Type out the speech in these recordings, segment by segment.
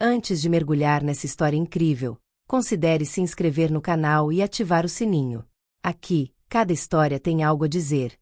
Antes de mergulhar nessa história incrível, considere se inscrever no canal e ativar o sininho. Aqui, cada história tem algo a dizer,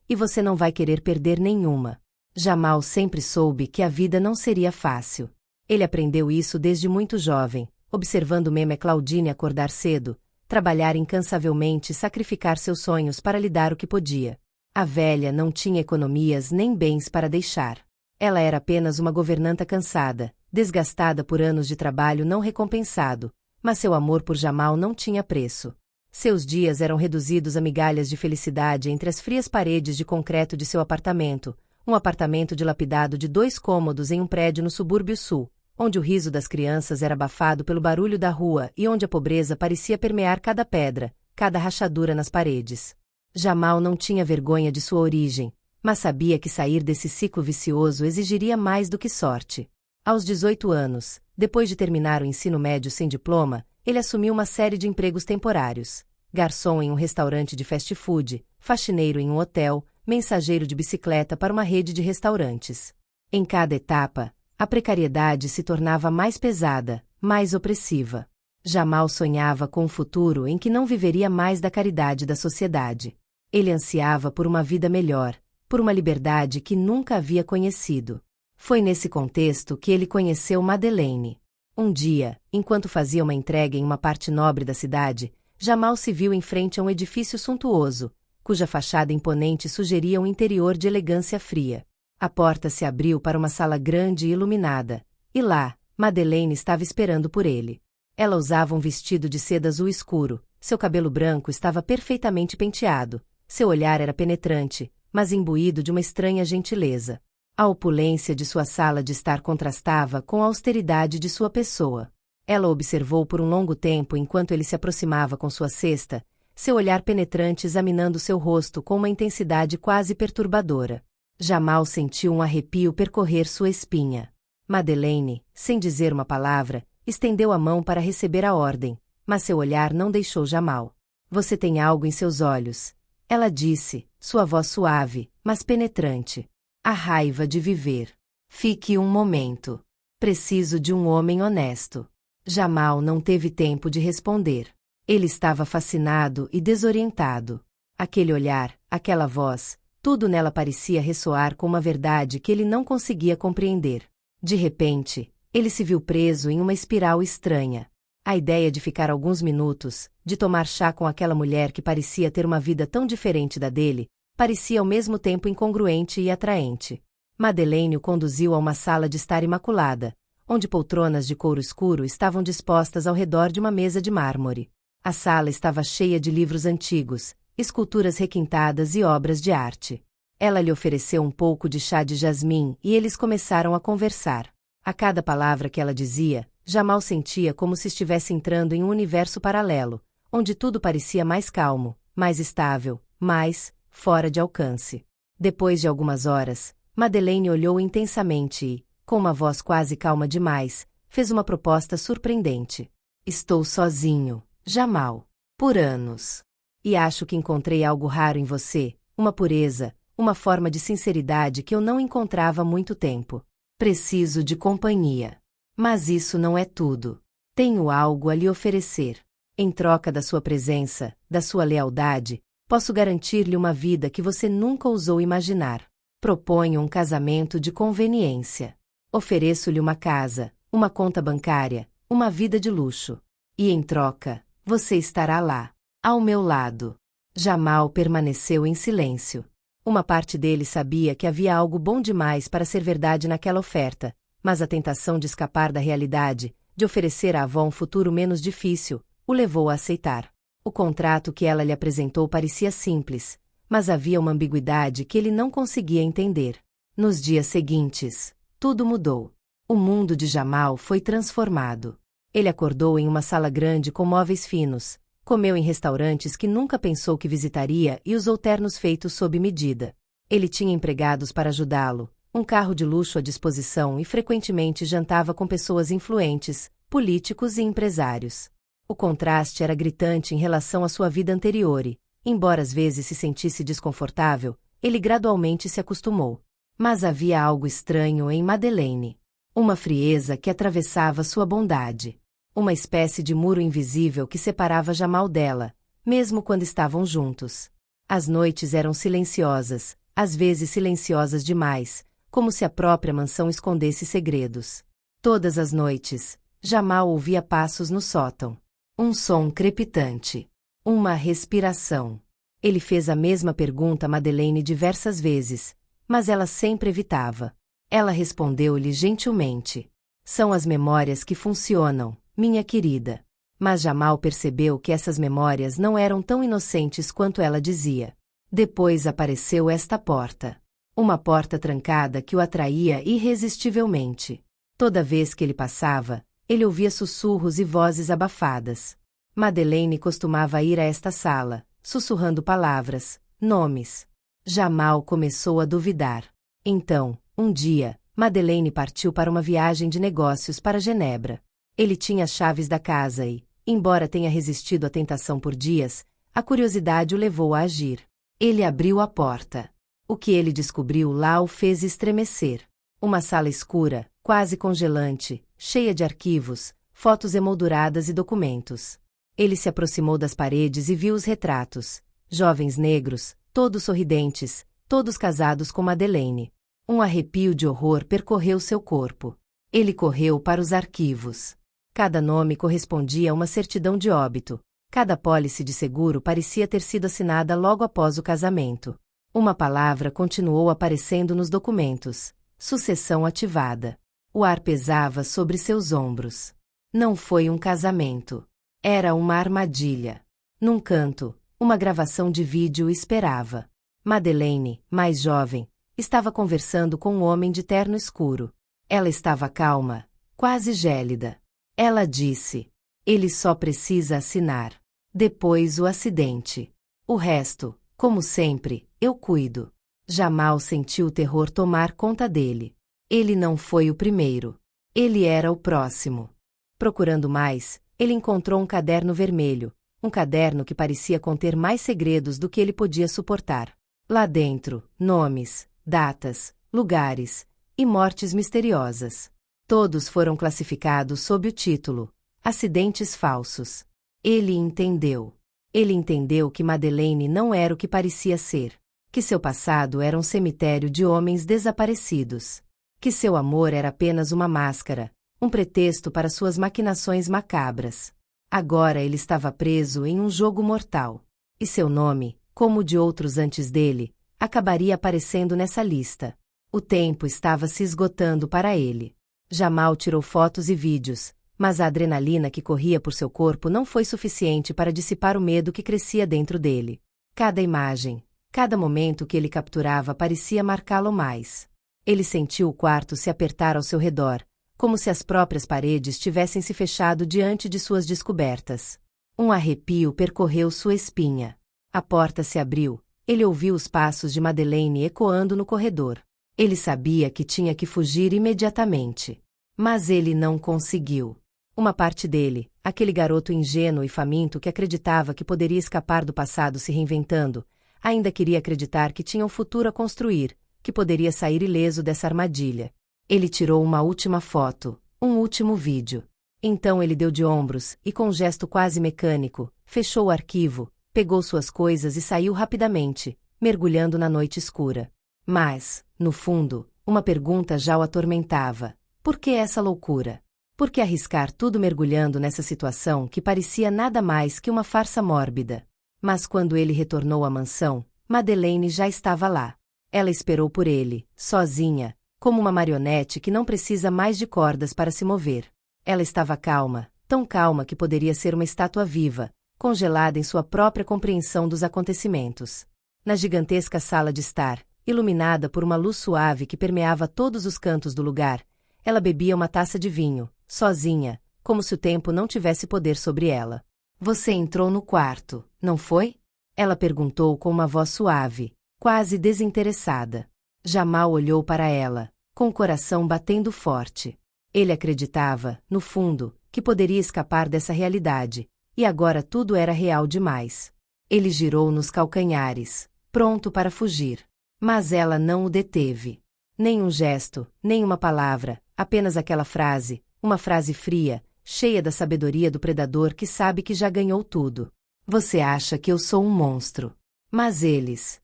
e você não vai querer perder nenhuma. Jamal sempre soube que a vida não seria fácil. Ele aprendeu isso desde muito jovem, observando Meme Claudine acordar cedo, trabalhar incansavelmente e sacrificar seus sonhos para lhe dar o que podia. A velha não tinha economias nem bens para deixar. Ela era apenas uma governanta cansada, desgastada por anos de trabalho não recompensado, mas seu amor por Jamal não tinha preço. Seus dias eram reduzidos a migalhas de felicidade entre as frias paredes de concreto de seu apartamento, um apartamento dilapidado de 2 cômodos em um prédio no subúrbio sul, onde o riso das crianças era abafado pelo barulho da rua e onde a pobreza parecia permear cada pedra, cada rachadura nas paredes. Jamal não tinha vergonha de sua origem, mas sabia que sair desse ciclo vicioso exigiria mais do que sorte. Aos 18 anos, depois de terminar o ensino médio sem diploma, ele assumiu uma série de empregos temporários: garçom em um restaurante de fast food, faxineiro em um hotel, mensageiro de bicicleta para uma rede de restaurantes. Em cada etapa, a precariedade se tornava mais pesada, mais opressiva. Jamal sonhava com um futuro em que não viveria mais da caridade da sociedade. Ele ansiava por uma vida melhor, por uma liberdade que nunca havia conhecido. Foi nesse contexto que ele conheceu Madeleine. Um dia, enquanto fazia uma entrega em uma parte nobre da cidade, Jamal se viu em frente a um edifício suntuoso, cuja fachada imponente sugeria um interior de elegância fria. A porta se abriu para uma sala grande e iluminada, e lá, Madeleine estava esperando por ele. Ela usava um vestido de seda azul escuro, seu cabelo branco estava perfeitamente penteado, seu olhar era penetrante, mas imbuído de uma estranha gentileza. A opulência de sua sala de estar contrastava com a austeridade de sua pessoa. Ela o observou por um longo tempo enquanto ele se aproximava com sua cesta, seu olhar penetrante examinando seu rosto com uma intensidade quase perturbadora. Jamal sentiu um arrepio percorrer sua espinha. Madeleine, sem dizer uma palavra, estendeu a mão para receber a ordem, mas seu olhar não deixou Jamal. Você tem algo em seus olhos, ela disse, sua voz suave, mas penetrante. A raiva de viver. Fique um momento. Preciso de um homem honesto. Jamal não teve tempo de responder. Ele estava fascinado e desorientado. Aquele olhar, aquela voz, tudo nela parecia ressoar com uma verdade que ele não conseguia compreender. De repente, ele se viu preso em uma espiral estranha. A ideia de ficar alguns minutos, de tomar chá com aquela mulher que parecia ter uma vida tão diferente da dele, parecia ao mesmo tempo incongruente e atraente. Madeleine o conduziu a uma sala de estar imaculada, onde poltronas de couro escuro estavam dispostas ao redor de uma mesa de mármore. A sala estava cheia de livros antigos, esculturas requintadas e obras de arte. Ela lhe ofereceu um pouco de chá de jasmim e eles começaram a conversar. A cada palavra que ela dizia, Jamal sentia como se estivesse entrando em um universo paralelo, onde tudo parecia mais calmo, mais estável, mais fora de alcance. Depois de algumas horas, Madeleine olhou intensamente e, com uma voz quase calma demais, fez uma proposta surpreendente. Estou sozinho, Jamal, por anos. E acho que encontrei algo raro em você, uma pureza, uma forma de sinceridade que eu não encontrava há muito tempo. Preciso de companhia. Mas isso não é tudo. Tenho algo a lhe oferecer. Em troca da sua presença, da sua lealdade, posso garantir-lhe uma vida que você nunca ousou imaginar. Proponho um casamento de conveniência. Ofereço-lhe uma casa, uma conta bancária, uma vida de luxo. E em troca, você estará lá, ao meu lado. Jamal permaneceu em silêncio. Uma parte dele sabia que havia algo bom demais para ser verdade naquela oferta, mas a tentação de escapar da realidade, de oferecer à avó um futuro menos difícil, o levou a aceitar. O contrato que ela lhe apresentou parecia simples, mas havia uma ambiguidade que ele não conseguia entender. Nos dias seguintes, tudo mudou. O mundo de Jamal foi transformado. Ele acordou em uma sala grande com móveis finos, comeu em restaurantes que nunca pensou que visitaria e usou ternos feitos sob medida. Ele tinha empregados para ajudá-lo, um carro de luxo à disposição e frequentemente jantava com pessoas influentes, políticos e empresários. O contraste era gritante em relação à sua vida anterior e, embora às vezes se sentisse desconfortável, ele gradualmente se acostumou. Mas havia algo estranho em Madeleine. Uma frieza que atravessava sua bondade. Uma espécie de muro invisível que separava Jamal dela, mesmo quando estavam juntos. As noites eram silenciosas, às vezes silenciosas demais, como se a própria mansão escondesse segredos. Todas as noites, Jamal ouvia passos no sótão. Um som crepitante. Uma respiração. Ele fez a mesma pergunta a Madeleine diversas vezes, mas ela sempre evitava. Ela respondeu-lhe gentilmente. São as memórias que funcionam, minha querida. Mas Jamal percebeu que essas memórias não eram tão inocentes quanto ela dizia. Depois apareceu esta porta. Uma porta trancada que o atraía irresistivelmente. Toda vez que ele passava, ele ouvia sussurros e vozes abafadas. Madeleine costumava ir a esta sala, sussurrando palavras, nomes. Jamal começou a duvidar. Então, um dia, Madeleine partiu para uma viagem de negócios para Genebra. Ele tinha as chaves da casa e, embora tenha resistido à tentação por dias, a curiosidade o levou a agir. Ele abriu a porta. O que ele descobriu lá o fez estremecer. Uma sala escura, quase congelante, cheia de arquivos, fotos emolduradas e documentos. Ele se aproximou das paredes e viu os retratos. Jovens negros, todos sorridentes, todos casados com Madeleine. Um arrepio de horror percorreu seu corpo. Ele correu para os arquivos. Cada nome correspondia a uma certidão de óbito. Cada apólice de seguro parecia ter sido assinada logo após o casamento. Uma palavra continuou aparecendo nos documentos. Sucessão ativada. O ar pesava sobre seus ombros. Não foi um casamento. Era uma armadilha. Num canto, uma gravação de vídeo o esperava. Madeleine, mais jovem, estava conversando com um homem de terno escuro. Ela estava calma, quase gélida. Ela disse: ele só precisa assinar. Depois o acidente. O resto, como sempre, eu cuido. Jamal sentiu o terror tomar conta dele. Ele não foi o primeiro. Ele era o próximo. Procurando mais, ele encontrou um caderno vermelho, um caderno que parecia conter mais segredos do que ele podia suportar. Lá dentro, nomes, datas, lugares e mortes misteriosas. Todos foram classificados sob o título Acidentes Falsos. Ele entendeu. Ele entendeu que Madeleine não era o que parecia ser. Que seu passado era um cemitério de homens desaparecidos. Que seu amor era apenas uma máscara, um pretexto para suas maquinações macabras. Agora ele estava preso em um jogo mortal. E seu nome, como o de outros antes dele, acabaria aparecendo nessa lista. O tempo estava se esgotando para ele. Jamal tirou fotos e vídeos, mas a adrenalina que corria por seu corpo não foi suficiente para dissipar o medo que crescia dentro dele. Cada imagem, cada momento que ele capturava parecia marcá-lo mais. Ele sentiu o quarto se apertar ao seu redor, como se as próprias paredes tivessem se fechado diante de suas descobertas. Um arrepio percorreu sua espinha. A porta se abriu, ele ouviu os passos de Madeleine ecoando no corredor. Ele sabia que tinha que fugir imediatamente. Mas ele não conseguiu. Uma parte dele, aquele garoto ingênuo e faminto que acreditava que poderia escapar do passado se reinventando, ainda queria acreditar que tinha um futuro a construir, que poderia sair ileso dessa armadilha. Ele tirou uma última foto, um último vídeo. Então ele deu de ombros e, com um gesto quase mecânico, fechou o arquivo, pegou suas coisas e saiu rapidamente, mergulhando na noite escura. Mas, no fundo, uma pergunta já o atormentava. Por que essa loucura? Por que arriscar tudo mergulhando nessa situação que parecia nada mais que uma farsa mórbida? Mas quando ele retornou à mansão, Madeleine já estava lá. Ela esperou por ele, sozinha, como uma marionete que não precisa mais de cordas para se mover. Ela estava calma, tão calma que poderia ser uma estátua viva, congelada em sua própria compreensão dos acontecimentos. Na gigantesca sala de estar, iluminada por uma luz suave que permeava todos os cantos do lugar, ela bebia uma taça de vinho, sozinha, como se o tempo não tivesse poder sobre ela. Você entrou no quarto, não foi? Ela perguntou com uma voz suave, quase desinteressada. Jamal olhou para ela, com o coração batendo forte. Ele acreditava, no fundo, que poderia escapar dessa realidade, e agora tudo era real demais. Ele girou nos calcanhares, pronto para fugir. Mas ela não o deteve. Nem um gesto, nem uma palavra, apenas aquela frase, uma frase fria, cheia da sabedoria do predador que sabe que já ganhou tudo. Você acha que eu sou um monstro. Mas eles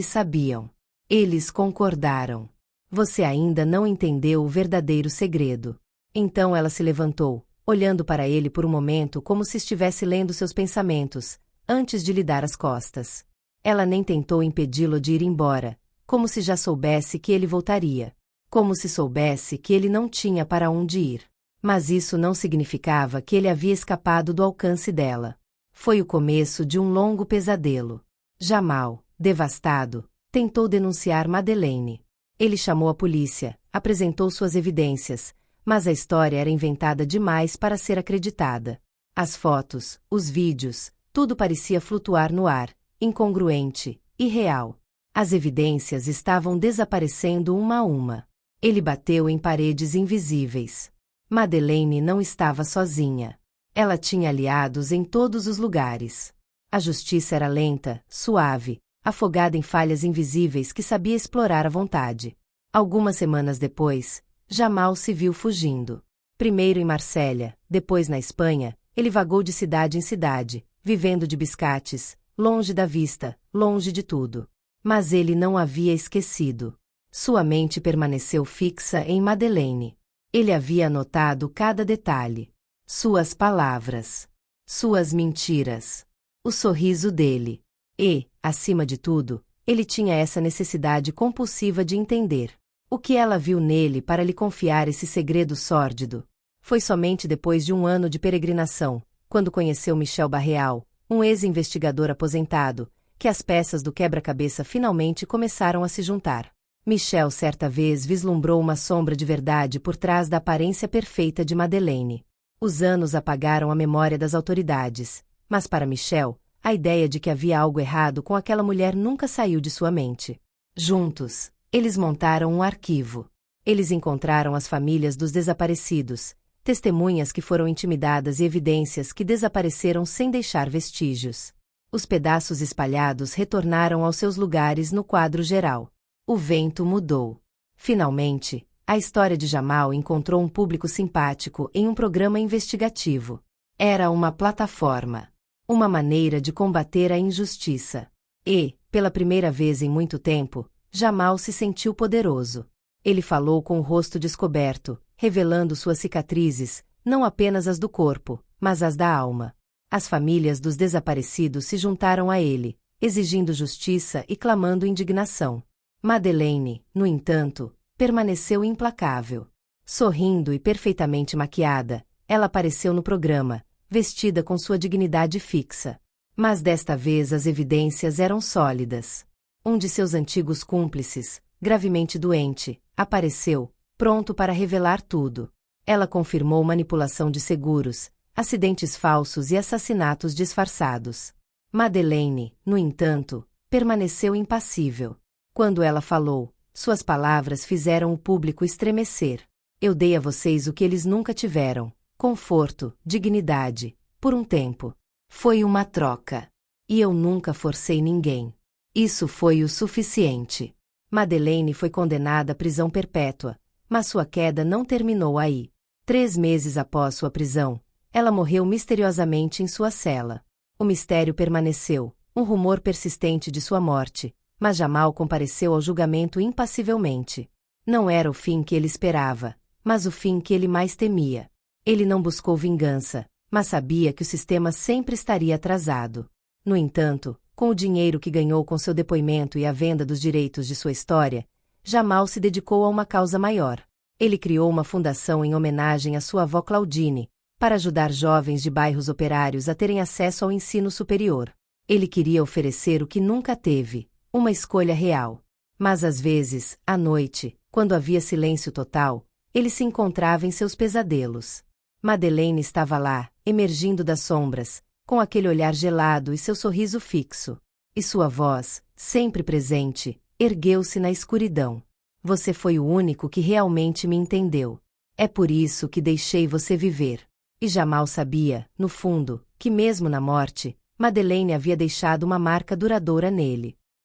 sabiam. Eles concordaram. Você ainda não entendeu o verdadeiro segredo. Então ela se levantou, olhando para ele por um momento como se estivesse lendo seus pensamentos, antes de lhe dar as costas. Ela nem tentou impedi-lo de ir embora, como se já soubesse que ele voltaria. Como se soubesse que ele não tinha para onde ir. Mas isso não significava que ele havia escapado do alcance dela. Foi o começo de um longo pesadelo. Jamal, devastado, tentou denunciar Madeleine. Ele chamou a polícia, apresentou suas evidências, mas a história era inventada demais para ser acreditada. As fotos, os vídeos, tudo parecia flutuar no ar, incongruente, irreal. As evidências estavam desaparecendo uma a uma. Ele bateu em paredes invisíveis. Madeleine não estava sozinha. Ela tinha aliados em todos os lugares. A justiça era lenta, suave, afogada em falhas invisíveis que sabia explorar à vontade. Algumas semanas depois, Jamal se viu fugindo. Primeiro em Marsella, depois na Espanha, ele vagou de cidade em cidade, vivendo de biscates, longe da vista, longe de tudo. Mas ele não havia esquecido. Sua mente permaneceu fixa em Madeleine. Ele havia anotado cada detalhe. Suas palavras. Suas mentiras. O sorriso dele. E, acima de tudo, ele tinha essa necessidade compulsiva de entender. O que ela viu nele para lhe confiar esse segredo sórdido? Foi somente depois de um ano de peregrinação, quando conheceu Michel Barreal, um ex-investigador aposentado, que as peças do quebra-cabeça finalmente começaram a se juntar. Michel certa vez vislumbrou uma sombra de verdade por trás da aparência perfeita de Madeleine. Os anos apagaram a memória das autoridades, mas para Michel, a ideia de que havia algo errado com aquela mulher nunca saiu de sua mente. Juntos, eles montaram um arquivo. Eles encontraram as famílias dos desaparecidos, testemunhas que foram intimidadas e evidências que desapareceram sem deixar vestígios. Os pedaços espalhados retornaram aos seus lugares no quadro geral. O vento mudou. Finalmente, a história de Jamal encontrou um público simpático em um programa investigativo. Era uma plataforma. Uma maneira de combater a injustiça. E, pela primeira vez em muito tempo, Jamal se sentiu poderoso. Ele falou com o rosto descoberto, revelando suas cicatrizes, não apenas as do corpo, mas as da alma. As famílias dos desaparecidos se juntaram a ele, exigindo justiça e clamando indignação. Madeleine, no entanto, permaneceu implacável. Sorrindo e perfeitamente maquiada, ela apareceu no programa, vestida com sua dignidade fixa. Mas desta vez as evidências eram sólidas. Um de seus antigos cúmplices, gravemente doente, apareceu, pronto para revelar tudo. Ela confirmou manipulação de seguros, acidentes falsos e assassinatos disfarçados. Madeleine, no entanto, permaneceu impassível. Quando ela falou, suas palavras fizeram o público estremecer. Eu dei a vocês o que eles nunca tiveram: conforto, dignidade, por um tempo. Foi uma troca. E eu nunca forcei ninguém. Isso foi o suficiente. Madeleine foi condenada à prisão perpétua, mas sua queda não terminou aí. 3 meses após sua prisão, ela morreu misteriosamente em sua cela. O mistério permaneceu, um rumor persistente de sua morte, mas Jamal compareceu ao julgamento impassivelmente. Não era o fim que ele esperava, mas o fim que ele mais temia. Ele não buscou vingança, mas sabia que o sistema sempre estaria atrasado. No entanto, com o dinheiro que ganhou com seu depoimento e a venda dos direitos de sua história, Jamal se dedicou a uma causa maior. Ele criou uma fundação em homenagem à sua avó Claudine, para ajudar jovens de bairros operários a terem acesso ao ensino superior. Ele queria oferecer o que nunca teve: uma escolha real. Mas às vezes, à noite, quando havia silêncio total, ele se encontrava em seus pesadelos. Madeleine estava lá, emergindo das sombras, com aquele olhar gelado e seu sorriso fixo. E sua voz, sempre presente, ergueu-se na escuridão. Você foi o único que realmente me entendeu. É por isso que deixei você viver. E Jamal sabia, no fundo, que mesmo na morte, Madeleine havia deixado uma marca duradoura nele.